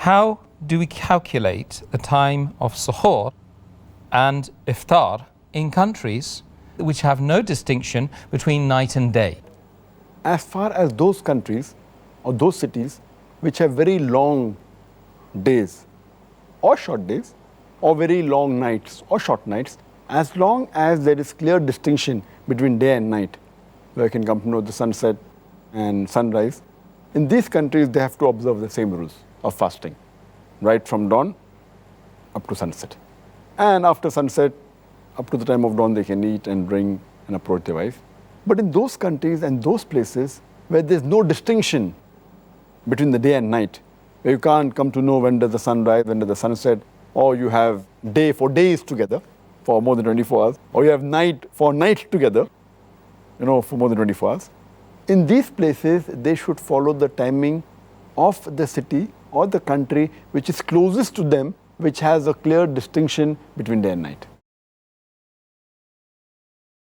How do we calculate the time of suhoor and iftar in countries which have no distinction between night and day? As far as those countries or those cities which have very long days or short days, or very long nights or short nights, as long as there is clear distinction between day and night, where you can come to know the sunset and sunrise, in these countries they have to observe the same rules of fasting, right from dawn up to sunset. And after sunset, up to the time of dawn, they can eat and drink and approach their wife. But in those countries and those places where there's no distinction between the day and night, where you can't come to know when does the sun rise, when does the sun set, or you have day for days together for more than 24 hours, or you have night for night together, for more than 24 hours. In these places, they should follow the timing of the city or the country which is closest to them, which has a clear distinction between day and night.